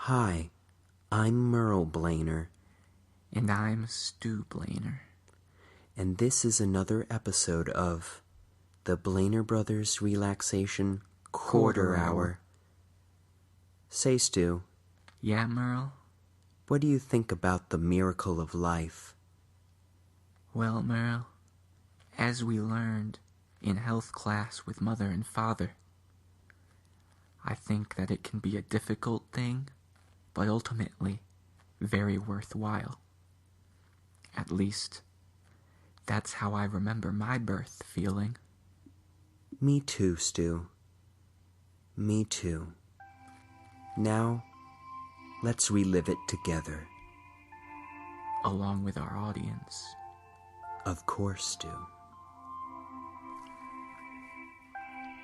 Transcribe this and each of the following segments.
Hi, I'm Merle Blainer. And I'm Stu Blainer. And this is another episode of the Blainer Brothers Relaxation Quarter Hour. Say, Stu. Yeah, Merle? What do you think about the miracle of life? Well, Merle, as we learned in health class with Mother and Father, I think that it can be a difficult thing, but ultimately very worthwhile. At least, that's how I remember my birth feeling. Me too, Stu. Me too. Now, let's relive it together. Along with our audience. Of course, Stu.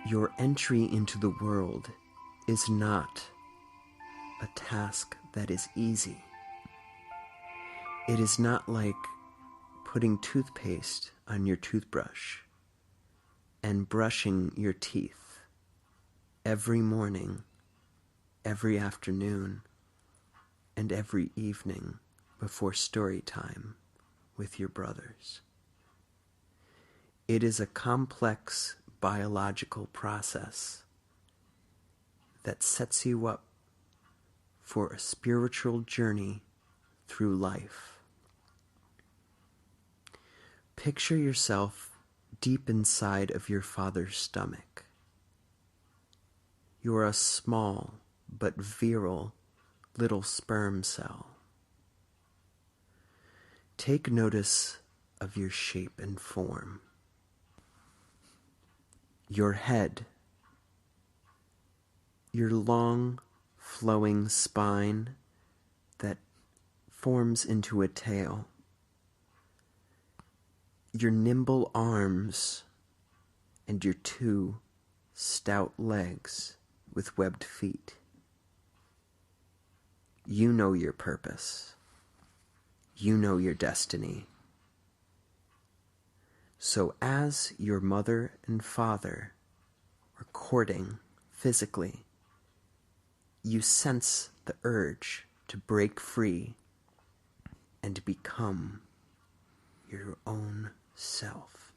Your entry into the world is not a task that is easy. It is not like putting toothpaste on your toothbrush and brushing your teeth every morning, every afternoon, and every evening before story time with your brothers. It is a complex biological process that sets you up for a spiritual journey through life. Picture yourself deep inside of your father's stomach. You are a small but virile little sperm cell. Take notice of your shape and form. Your head, your long, flowing spine that forms into a tail, your nimble arms, and your two stout legs with webbed feet. You know your purpose. You know your destiny. So as your mother and father are courting physically, you sense the urge to break free and become your own self.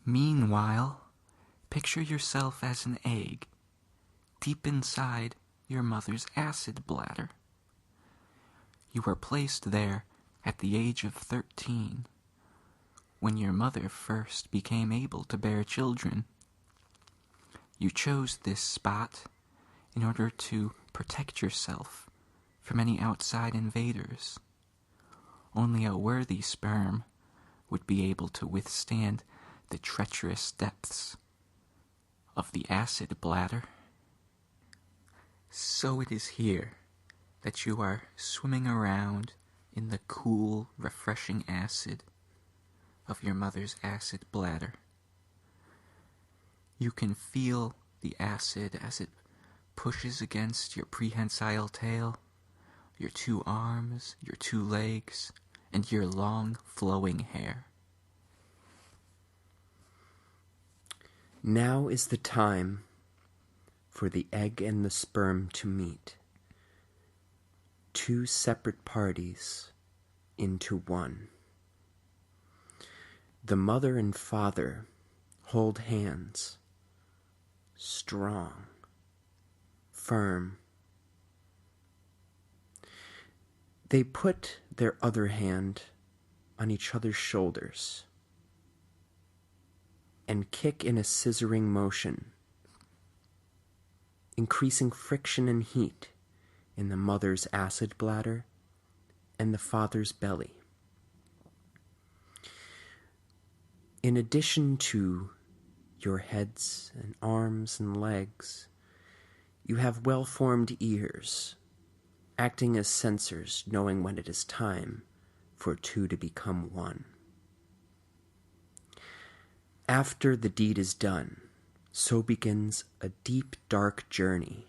Meanwhile, picture yourself as an egg, deep inside your mother's acid bladder. You were placed there at the age of 13, when your mother first became able to bear children. You chose this spot in order to protect yourself from any outside invaders. Only a worthy sperm would be able to withstand the treacherous depths of the acid bladder. So it is here that you are swimming around in the cool, refreshing acid of your mother's acid bladder. You can feel the acid as it pushes against your prehensile tail, your two arms, your two legs, and your long, flowing hair. Now is the time for the egg and the sperm to meet. Two separate parties into one. The mother and father hold hands, strong, firm. They put their other hand on each other's shoulders and kick in a scissoring motion, increasing friction and heat in the mother's acid bladder and the father's belly. In addition to your heads and arms and legs, you have well-formed ears, acting as sensors, knowing when it is time for two to become one. After the deed is done, so begins a deep, dark journey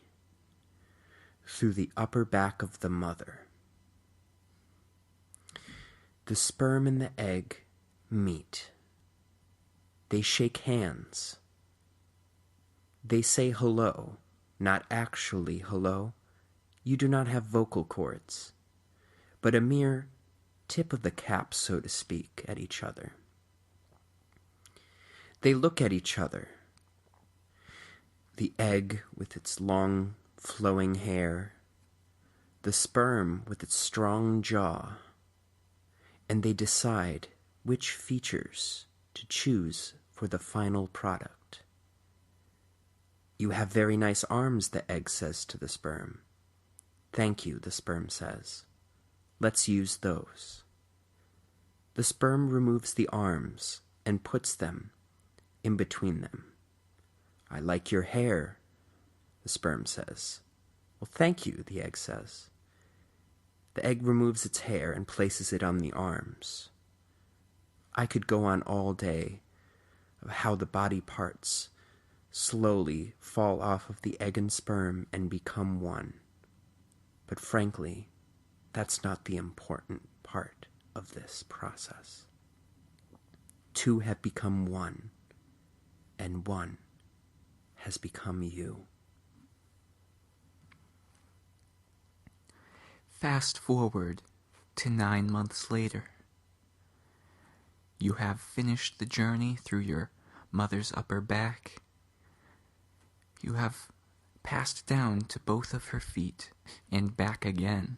through the upper back of the mother. The sperm and the egg meet. They shake hands. They say hello, not actually hello. You do not have vocal cords, but a mere tip of the cap, so to speak, at each other. They look at each other. The egg with its long, flowing hair, the sperm with its strong jaw, and they decide which features to choose for the final product. You have very nice arms, the egg says to the sperm. Thank you, the sperm says. Let's use those. The sperm removes the arms and puts them in between them. I like your hair, the sperm says. Well, thank you, the egg says. The egg removes its hair and places it on the arms. I could go on all day of how the body parts slowly fall off of the egg and sperm and become one. But frankly, that's not the important part of this process. Two have become one, and one has become you. Fast forward to 9 months later. You have finished the journey through your mother's upper back. You have passed down to both of her feet and back again.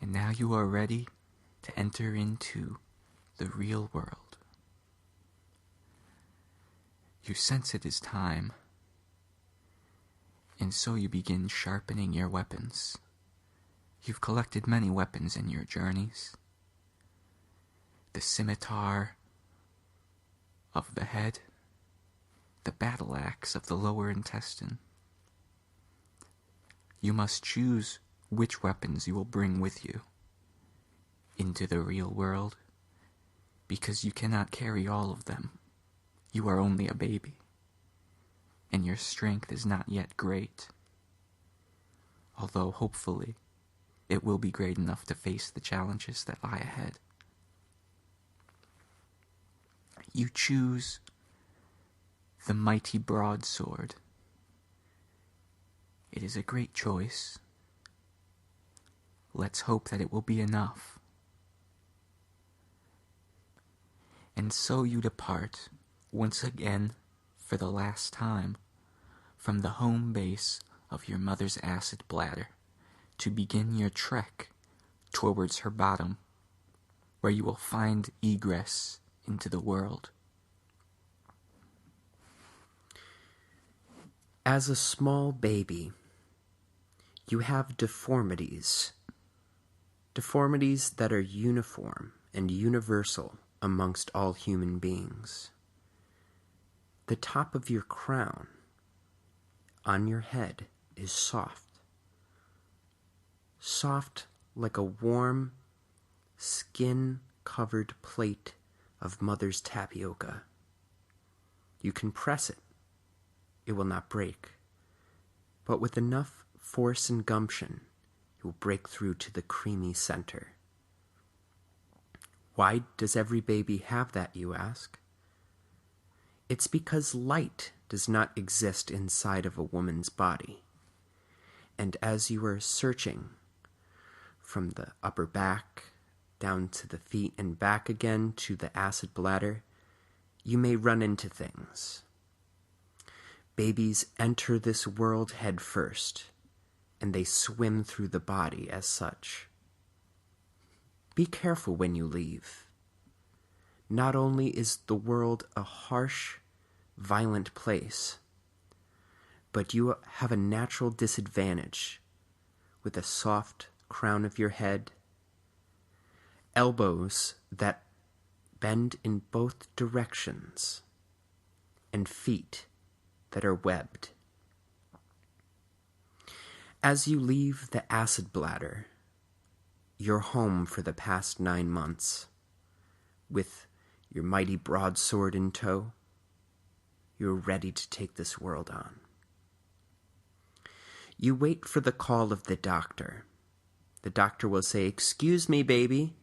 And now you are ready to enter into the real world. You sense it is time, and so you begin sharpening your weapons. You've collected many weapons in your journeys. The scimitar of the head, the battle axe of the lower intestine. You must choose which weapons you will bring with you into the real world, because you cannot carry all of them. You are only a baby, and your strength is not yet great, although hopefully it will be great enough to face the challenges that lie ahead. You choose the mighty broadsword. It is a great choice. Let's hope that it will be enough. And so you depart, once again, for the last time, from the home base of your mother's acid bladder, to begin your trek towards her bottom, where you will find egress into the world. As a small baby, you have deformities that are uniform and universal amongst all human beings. The top of your crown on your head is soft like a warm, skin-covered plate of mother's tapioca. You can press it. It will not break. But with enough force and gumption, it will break through to the creamy center. Why does every baby have that, you ask? It's because light does not exist inside of a woman's body. And as you are searching from the upper back down to the feet and back again to the acid bladder, you may run into things. Babies enter this world head first, and they swim through the body as such. Be careful when you leave. Not only is the world a harsh, violent place, but you have a natural disadvantage with a soft crown of your head, elbows that bend in both directions, and feet that are webbed. As you leave the acid bladder, you're home for the past 9 months, with your mighty broadsword in tow. You're ready to take this world on. You wait for the call of the doctor. The doctor will say, "Excuse me, baby,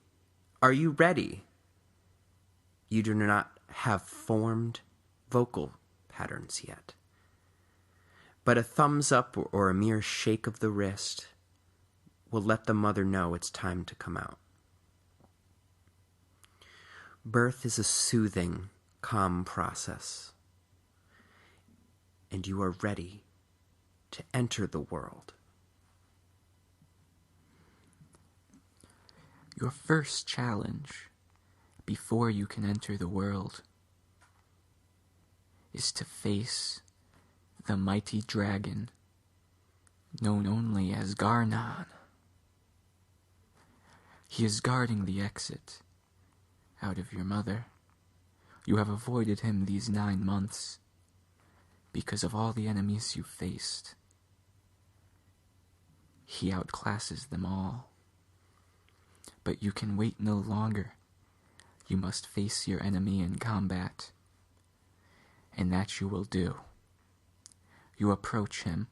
are you ready?" You do not have formed vocal patterns yet. but a thumbs up or a mere shake of the wrist will let the mother know it's time to come out. Birth is a soothing, calm process, and you are ready to enter the world. Your first challenge before you can enter the world is to face the mighty dragon known only as Garnon. He is guarding the exit out of your mother. You have avoided him these 9 months because of all the enemies you faced. He outclasses them all. But you can wait no longer. You must face your enemy in combat. And that you will do. You approach him,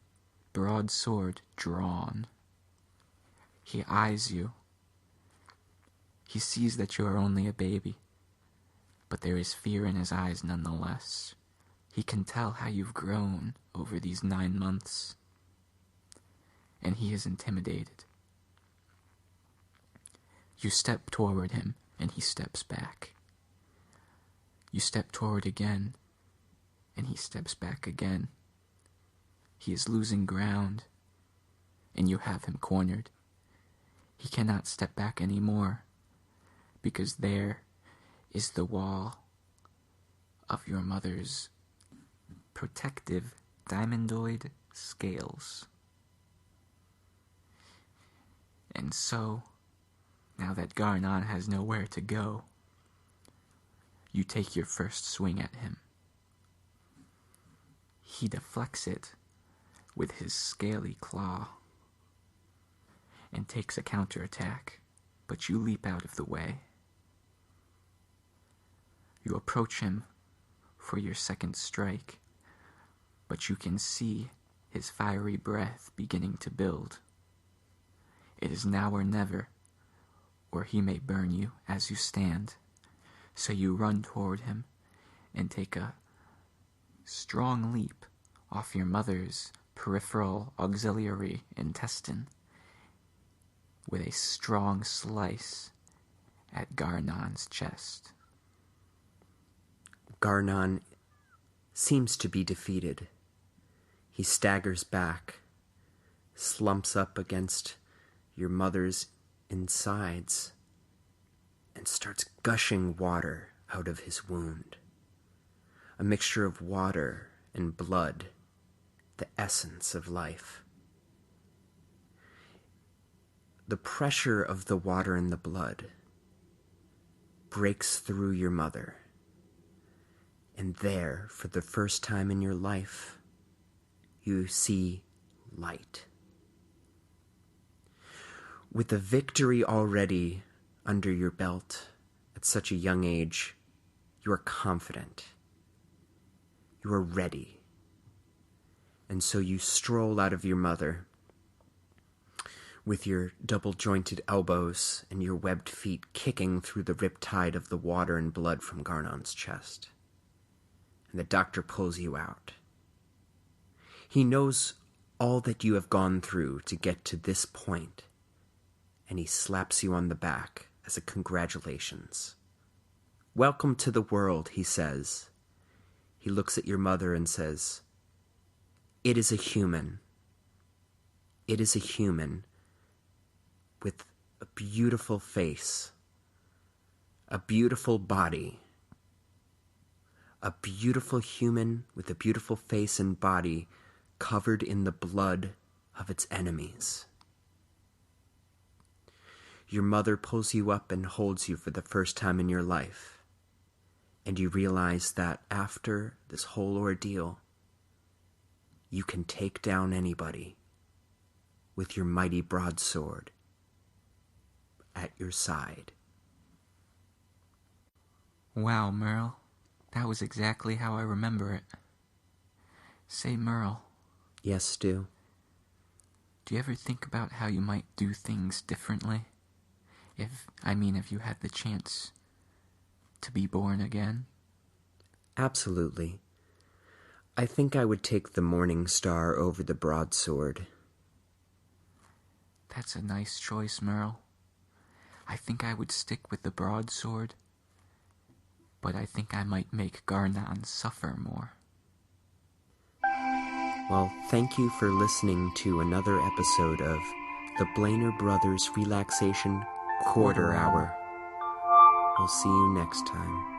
broadsword drawn. He eyes you. He sees that you are only a baby, but there is fear in his eyes nonetheless. He can tell how you've grown over these 9 months, and he is intimidated. You step toward him, and he steps back. You step toward again, and he steps back again. He is losing ground, and you have him cornered. He cannot step back anymore, because there is the wall of your mother's protective diamondoid scales. And so, now that Garnon has nowhere to go, you take your first swing at him. He deflects it with his scaly claw and takes a counterattack, but you leap out of the way. You approach him for your second strike, but you can see his fiery breath beginning to build. It is now or never, or he may burn you as you stand. So you run toward him and take a strong leap off your mother's peripheral auxiliary intestine with a strong slice at Garnon's chest. Garnon seems to be defeated. He staggers back, slumps up against your mother's insides, and starts gushing water out of his wound. A mixture of water and blood, the essence of life. The pressure of the water and the blood breaks through your mother. And there, for the first time in your life, you see light. With a victory already under your belt at such a young age, you are confident. You are ready. And so you stroll out of your mother with your double-jointed elbows and your webbed feet kicking through the riptide of the water and blood from Garnon's chest. And the doctor pulls you out. He knows all that you have gone through to get to this point, and he slaps you on the back as a congratulations. Welcome to the world, he says. He looks at your mother and says, it is a human. It is a human with a beautiful face, a beautiful body, a beautiful human with a beautiful face and body covered in the blood of its enemies. Your mother pulls you up and holds you for the first time in your life, and you realize that after this whole ordeal, you can take down anybody with your mighty broadsword at your side. Wow, Merle. That was exactly how I remember it. Say, Merle. Yes, Stu? Do you ever think about how you might do things differently? If you had the chance to be born again? Absolutely. I think I would take the Morning Star over the broadsword. That's a nice choice, Merle. I think I would stick with the broadsword, but I think I might make Garnon suffer more. Well, thank you for listening to another episode of the Blainer Brothers Relaxation Quarter Hour. We'll see you next time.